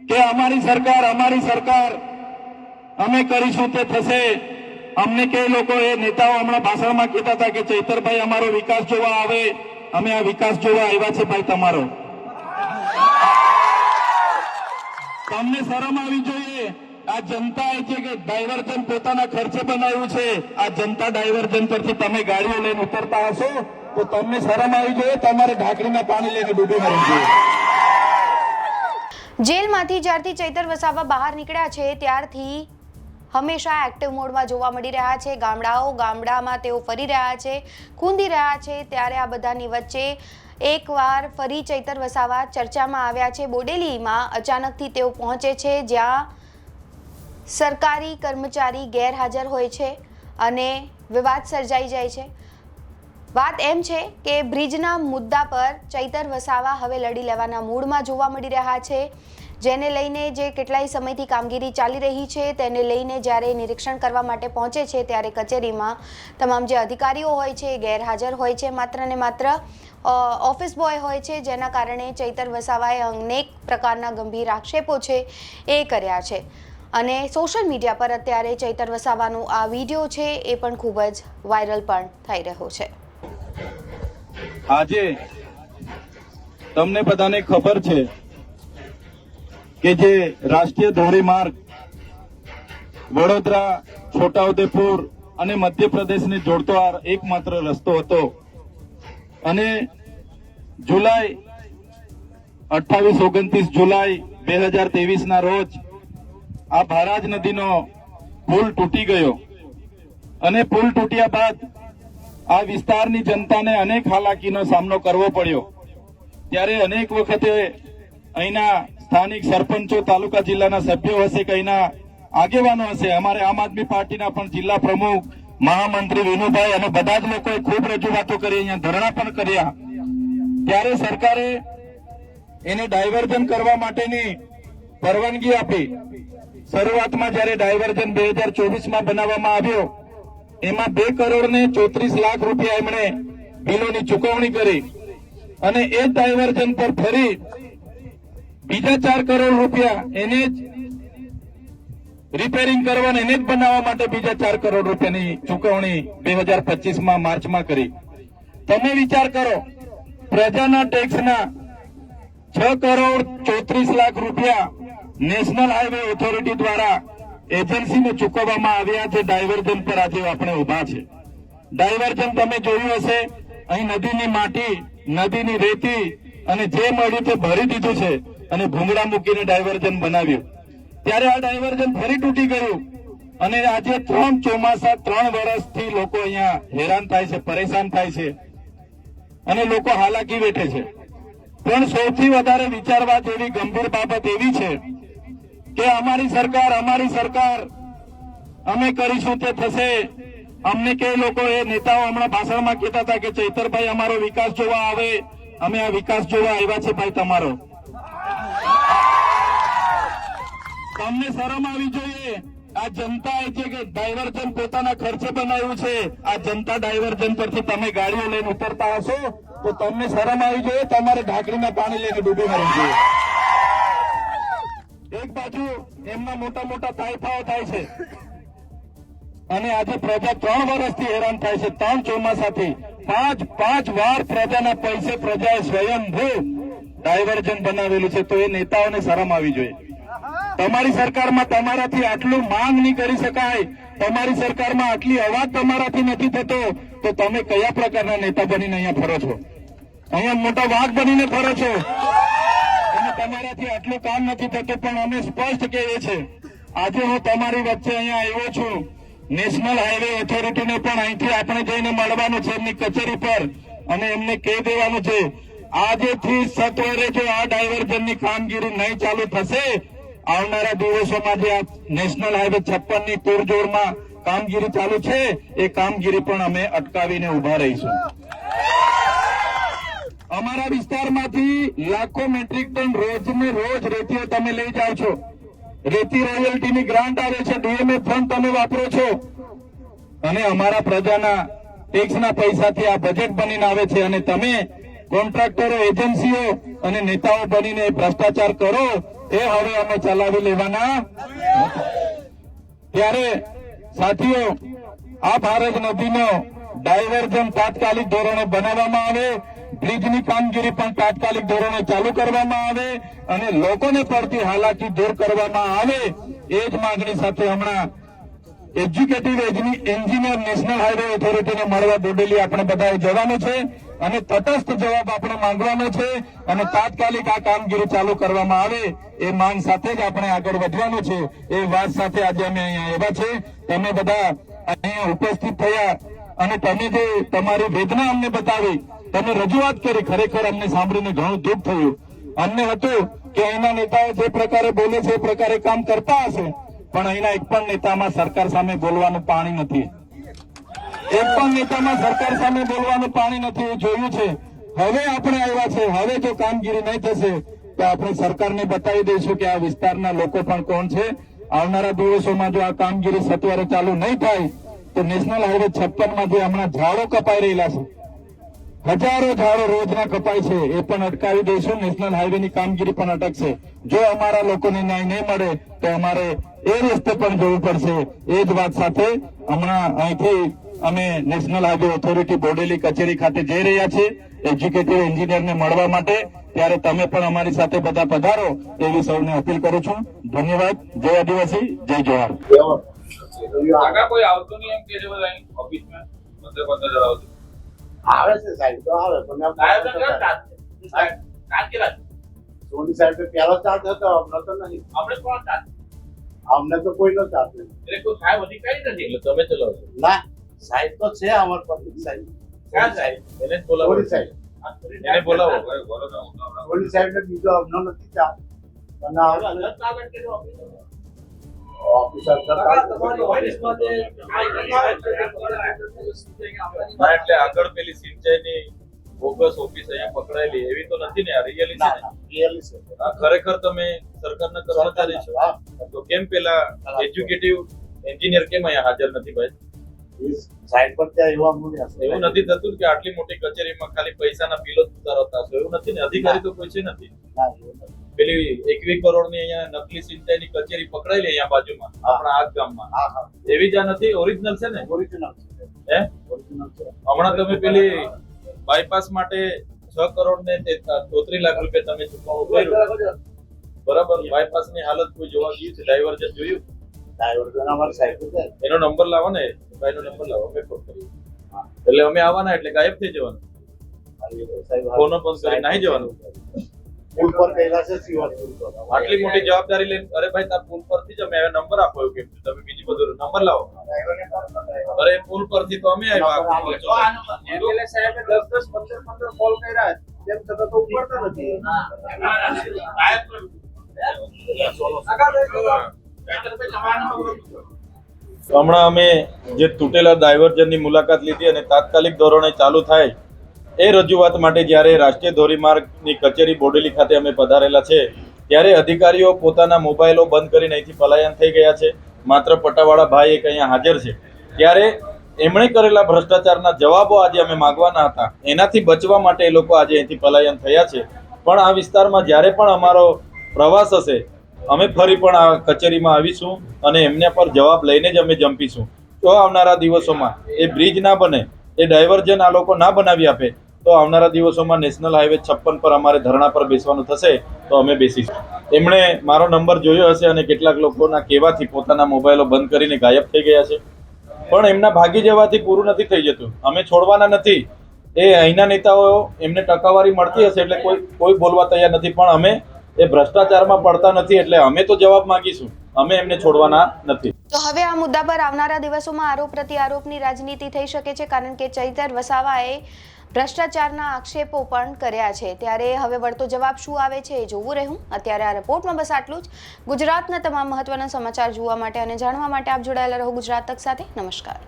કે અમારી સરકાર અમે કરીશું તે થશે। અમને કે લોકો એ નેતાઓ હમણાં ભાષણમાં કહેતા હતા કે ચૈતરભાઈ અમારો વિકાસ જોવા આવે, અમે આ વિકાસ જોવા આવ્યા છે ભાઈ તમારો। તમને શરમ આવી જોઈએ। આ જનતાએ છે કે ડાયવર્ઝન પોતાના ખર્ચે બનાવ્યું છે। આ જનતા ડાયવર્ઝન પરથી તમે ગાડીઓ લઈને ઉતરતા હશો તો તમને શરમ આવી જોઈએ। તમારે ઢાંકણીમાં પાણી લઈને ડૂબી મરવું જોઈએ। જેલમાંથી જ્યારથી ચૈતર વસાવા બહાર નીકળ્યા છે ત્યારથી હંમેશા એક્ટિવ મોડમાં જોવા મળી રહ્યા છે। ગામડામાં તેઓ ફરી રહ્યા છે, ખૂંદી રહ્યા છે। ત્યારે આ બધાની વચ્ચે એકવાર ફરી ચૈતર વસાવા ચર્ચામાં આવ્યા છે। બોડેલીમાં અચાનકથી તેઓ પહોંચે છે જ્યાં સરકારી કર્મચારી ગેરહાજર હોય છે અને વિવાદ સર્જાઈ જાય છે। વાત એમ છે કે બ્રિજના મુદ્દા પર ચૈતર વસાવા હવે લડી લેવાના મૂડમાં જોવા મળી રહ્યા છે, જેને લઈને જે કેટલાય સમયથી કામગીરી ચાલી રહી છે તેને લઈને જ્યારે નિરીક્ષણ કરવા માટે પહોંચે છે ત્યારે કચેરીમાં તમામ જે અધિકારીઓ હોય છે એ ગેરહાજર હોય છે। માત્ર ને માત્ર ઓફિસ બોય હોય છે, જેના કારણે ચૈતર વસાવાએ અનેક પ્રકારના ગંભીર આક્ષેપો છે એ કર્યા છે અને સોશિયલ મીડિયા પર અત્યારે ચૈતર વસાવાનું આ વિડીયો છે એ પણ ખૂબ જ વાયરલ પણ થઈ રહ્યો છે। આજે તમને બધાને ખબર છે કે જે રાષ્ટ્રીય ધોરીમાર્ગ વડોદરા, છોટાઉદેપુર અને મધ્યપ્રદેશને જોડતો આ એકમાત્ર રસ્તો હતો અને જુલાઈ 28-29 જુલાઈ 2023 ના રોજ આ ભારાજ નદીનો પુલ તૂટી ગયો અને પુલ તૂટ્યા બાદ આ વિસ્તારની જનતાને અનેક હાલાકીનો સામનો કરવો પડ્યો। ત્યારે અનેક વખતે અહીંના સ્થાનિક સરપંચો, તાલુકા જિલ્લાના સભ્યો હશે કે અહીંના આગેવાનો હશે, અમારે આમ આદમી પાર્ટીના પણ જિલ્લા પ્રમુખ, મહામંત્રી વિનુભાઈ અને બધા જ લોકોએ ખૂબ રજૂઆતો કરી, અહીંયા ધરણા પણ કર્યા। ત્યારે સરકારે એને ડાયવર્ઝન કરવા માટેની પરવાનગી આપી। શરૂઆતમાં જયારે ડાયવર્ઝન 2024માં બનાવવામાં આવ્યો એમાં 2 કરોડ ને 34 લાખ રૂપિયા એમણે બિલોની ચૂકવણી કરી અને એ ડાયવર્ઝન પર ફરી બીજા 4 કરોડ રૂપિયા એને જ રિપેરિંગ કરવાને એને જ બનાવવા માટે બીજા 4 કરોડ રૂપિયાની ચૂકવણી 2025માં માર્ચમાં કરી। તમે વિચાર કરો, પ્રજાના ટેક્સના 6 કરોડ 34 લાખ રૂપિયા નેશનલ હાઈવે ઓથોરિટી દ્વારા એજન્સીને ચૂકવવામાં આવ્યા છે। ડાયવર્ઝન પર આજે આપણે ઉભા છે। ડાયવર્ઝન તમે જોયું હશે, અહીં નદીની માટી, નદીની રેતી અને જે મળ્યું તે ભરી દીધું છે અને ભૂંગળા મૂકીને ડાયવર્ઝન બનાવ્યું। ત્યારે આ ડાયવર્ઝન ફરી તૂટી ગયું અને આજે 3 ચોમાસા 3 વર્ષથી લોકો અહીંયા હેરાન થાય છે, પરેશાન થાય છે અને લોકો હાલાકી વેઠે છે। પણ સૌથી વધારે વિચારવા જેવી ગંભીર બાબત એવી છે કે અમારી સરકાર અમે કરીશું તે થશે। અમને કે લોકો એ નેતાઓ હમણાં ભાષણમાં કહેતા હતા કે ચૈતરભાઈ અમારો વિકાસ જોવા આવે, અમે આ વિકાસ જોવા આવ્યા છે ભાઈ તમારો। તમને શરમ આવી જોઈએ। આ જનતાએ છે કે ડાયવર્ઝન પોતાના ખર્ચે બનાવ્યું છે। આ જનતા ડાયવર્ઝન પરથી તમે ગાડીઓ લઈને ઉતરતા હશો તો તમને શરમ આવી જોઈએ। તમારે ઢાંકણીમાં પાણી લઈને ડૂબી મરવું જોઈએ। એક બાજુ એમના મોટા મોટા તાઇફાઓ થાય છે અને આજે પ્રજા 3 વર્ષથી હેરાન થાય છે। 3 ચોમાસાથી 5 વાર પ્રજાના પૈસે પ્રજાએ સ્વયંભૂ ડાયવર્ઝન બનાવેલું છે, તો એ નેતાઓને શરમ આવી જોઈએ। તમારી સરકારમાં તમારાથી આટલું માંગ નહીં કરી શકાય, તમારી સરકારમાં આટલી અવાજ તમારાથી નથી થતો, તો તમે કયા પ્રકારના નેતા બનીને અહીંયા ફરો છો? અહીંયા મોટા વાઘ બનીને ફરો છો અને તમારાથી આટલું કામ નથી થતું। પણ અમે સ્પષ્ટ કહીએ છીએ, આજે હું તમારી વચ્ચે અહીંયા આવ્યો છું। નેશનલ હાઈવે ઓથોરિટીને પણ અહીંથી આપણે જઈને મળવાનું છે એમની કચેરી પર અને એમને કહી દેવાનું છે આજેથી સત્વરે જો આ ડાયવર્ઝનની કામગીરી નહીં ચાલુ થશે, આવનારા દિવસોમાં જે આ નેશનલ હાઈવે 56ની તોડજોડમાં કામગીરી ચાલુ છે એ કામગીરી પણ અમે અટકાવીને ઉભા રહીશું। અમારા વિસ્તારમાંથી લાખો મેટ્રિક ટન રોજને રોજ રેતીઓ તમે લઈ જાઓ છો। રેતી રોયલ્ટીની ગ્રાન્ટ આવે છે, ડીએમએ ફંડ તમે વાપરો છો અને અમારા પ્રજાના ટેક્સના પૈસાથી આ બજેટ બનીને આવે છે અને તમે કોન્ટ્રાક્ટરો, એજન્સીઓ અને નેતાઓ બનીને ભ્રષ્ટાચાર કરો એ હવે અમે ચલાવી લેવાના નથી. ત્યારે સાથીઓ, આ ભારત નદીનો ડાયવર્ઝન તાત્કાલિક ધોરણે બનાવવામાં આવે, બ્રિજની કામગીરી પણ તાત્કાલિક ધોરણે ચાલુ કરવામાં આવે અને લોકોને પડતી હાલાકી દૂર કરવામાં આવે, એ જ માંગણી સાથે હમણાં એજ્યુકેટિવ એન્જિનિયર નેશનલ હાઈવે ઓથોરિટીને મળવા બોડેલી આપણે બધાએ જવાનું છે અને તટસ્થ જવાબ આપણે માંગવાનો છે અને તાત્કાલિક આ કામગીરી ચાલુ કરવામાં આવે એ માંગ સાથે જ આપણે આગળ વધવાનું છે. એ વાત સાથે આજે અમે અહીંયા આવ્યા છે. તમે બધા અહીંયા ઉપસ્થિત થયા અને તમે જે તમારી વેદના અમને બતાવી, તમે રજૂઆત કરી, ખરેખર અમને સાંભળીને ઘણું દુઃખ થયું. અમને હતું કે અહીંના નેતાઓ જે પ્રકારે બોલે છે એ પ્રકારે કામ કરતા હશે, પણ અહીંના એક પણ નેતામાં સરકાર સામે બોલવાનું પાણી નથી. એક પણ નેતામાં સરકાર સામે બોલવાનું પાણી નથી. એ જોયું છે. હવે આપણે આવ્યા છે. હવે જો કામગીરી નહીં થશે તો આપણે સરકારને બતાવી દઈશું કે આ વિસ્તારના લોકો પણ કોણ છે. આવનારા દિવસોમાં જો આ કામગીરી સત્વરે ચાલુ નહીં થાય તો નેશનલ હાઈવે 56 માં જે હમણાં ઝાડો કપાઈ રહેલા છે, હજારો ઝાડો રોજના કપાય છે, એ પણ અટકાવી દઈશું. નેશનલ હાઈવેની કામગીરી પણ અટકશે. જો અમારા લોકોને ન્યાય નહીં મળે તો અમારે એ રસ્તે પણ જવું પડશે. એ જ વાત સાથે હમણાં અહીંથી અમે નેશનલ હાઈવે ઓથોરિટી બોડેલી કચેરી ખાતે જઈ રહ્યા છીએ એજ્યુકેટિવ એન્જિનિયરને મળવા માટે. ત્યારે તમે પણ અમારી સાથે બધા પધારો એવી સૌને અપીલ કરું છું. ધન્યવાદ. જય આદિવાસી, જય જોહાર. આગળ કોઈ આવતું નહીં એમ કે છે બધા અહીં ઓફિસમાં બંદર જણાવતું આવે છે સાહેબ તો આવે પણ સાહેબ કેટલા સોની સાહેબ પહેલો ચાર્જ હતો, અમને તો નહીં. આપણે કોણ ચાર્જ અમને તો કોઈનો ચાર્જ નહીં. એટલે કોઈ સાહેબ અધિકારી નથી એટલે તમે ચલાવો છો. ના સાહેબ તો છે અમાર પબ્લિક સાહેબ. ક્યાં સાહેબ એને જ બોલાવો. સોની સાહેબ એને બોલાવો. સોની સાહેબ ને બીજો અમને નથી ચાર્જ. અને આવે ઓફિસર ના એટલે આગળ પેલી સિંચાઈની બોગસ ઓફિસ અહીંયા પકડાયેલી એવી તો નથી ને? આ રિયલી છે ને? રિયલી છે. આ ખરેખર તમે સરકારના કર્મચારી છો તો કેમ પેલા એજ્યુકેટિવ એન્જિનિયર કેમ અહીંયા હાજર નથી ભાઈ? સાઈડ પર ત્યાં એવા મૂલ્ય છે. એવું નથી થતું કે આટલી મોટી કચેરીમાં ખાલી પૈસાના બિલો જ ઉતારતા હશો? એવું નથી ને? અધિકારી તો કોઈ છે નથી. ના, એવું નથી. પેલી 21 કરોડની અહીંયા નકલી સિંચાઈની કચેરી પકડાયેલી અહીંયા બાજુમાં આપણા આ ગામમાં, હા હા એવી જ આ નથી? ઓરિજિનલ છે ને? ઓરિજિનલ છે. હે ઓરિજિનલ છે. હમણાં તમે પેલી બાયપાસ માટે 6 કરોડ ને 33 લાખ રૂપિયા તમે ચૂકવણું કર્યું, બરાબર? બાયપાસ ની હાલત કોઈ જોવા ગયું છે? ડાયવર્જન જોયું? ડ્રાઈવર તો અમારી સાઈડ પર છે. એનો નંબર લાવો ને, ભાઈનો નંબર લાવો, અમે ફોન કરીએ. એટલે અમે આવવાના એટલે ગાયબ થઈ જવાનું. સાહેબ ફોનો બંધ કરી નાહી જવાનું. પુલ પર ગયેલા છે સિવર પુલ પર. આટલી મોટી જવાબદારી લઈને અરે ભાઈ તાર પુલ પરથી જ અમે હવે નંબર આપો એવું કેમ? તમે બીજી બધું નંબર લાવો. અરે પુલ પરથી તો અમે આવ્યા. એટલે સાહેબે 10 15 કોલ કર્યા તેમ છતાં તો ઉપડતા નથી. હમણાં અમે જે તૂટેલા ડાયવર્જનની મુલાકાત લીધી અને તાત્કાલિક ધોરણે ચાલુ થાય એ રજૂઆત માટે જ્યારે રાષ્ટ્રીય ધોરીમાર્ગની કચેરી બોડેલી ખાતે અમે પધારેલા છે ત્યારે અધિકારીઓ પોતાના મોબાઈલો બંધ કરીને અહીંથી પલાયન થઈ ગયા છે. માત્ર પટાવાળા ભાઈ એક અહીંયા હાજર છે. ત્યારે એમણે કરેલા ભ્રષ્ટાચારના જવાબો આજે અમે માંગવાના હતા. એનાથી બચવા માટે એ લોકો આજે અહીંથી પલાયન થયા છે. પણ આ વિસ્તારમાં જ્યારે પણ અમારો પ્રવાસ હશે અમે ફરી પણ આ કચેરીમાં આવીશું અને એમના પર જવાબ લઈને જ અમે જંપીશું. તો આવનારા દિવસોમાં એ બ્રિજ ના બને, એ ડાયવર્જન આ લોકો ના બનાવી આપે તો આવનારા દિવસોમાં નેશનલ હાઈવે 56 પર અમારે ધરણા પર બેસવાનું થશે તો અમે બેસીશું. એમણે મારો નંબર જોયો હશે અને કેટલાક લોકોના કહેવાથી પોતાના મોબાઈલો બંધ કરીને ગાયબ થઈ ગયા છે. પણ એમના ભાગી જવાથી પૂરું નથી થઈ જતું. અમે છોડવાના નથી. એ અહીંના નેતાઓ એમને ટકાવારી મળતી હશે એટલે કોઈ બોલવા તૈયાર નથી. પણ અમે એ ભ્રષ્ટાચારમાં પડતા નથી એટલે અમે તો જવાબ માંગીશું. અમે એમને છોડવાના નથી. તો હવે આ મુદ્દા પર આવનારા દિવસોમાં આરોપ પ્રત્યારોપની રાજનીતિ થઈ શકે છે, કારણ કે ચૈતર વસાવાએ ભ્રષ્ટાચારના આક્ષેપો પણ કર્યા છે. ત્યારે હવે વળતો જવાબ શું આવે છે એ જોવું રહ્યું. અત્યારે આ રિપોર્ટમાં બસ આટલું જ. ગુજરાતના તમામ મહત્વના સમાચાર જોવા માટે અને જાણવા માટે આપ જોડાયેલા રહો ગુજરાત તક સાથે. નમસ્કાર.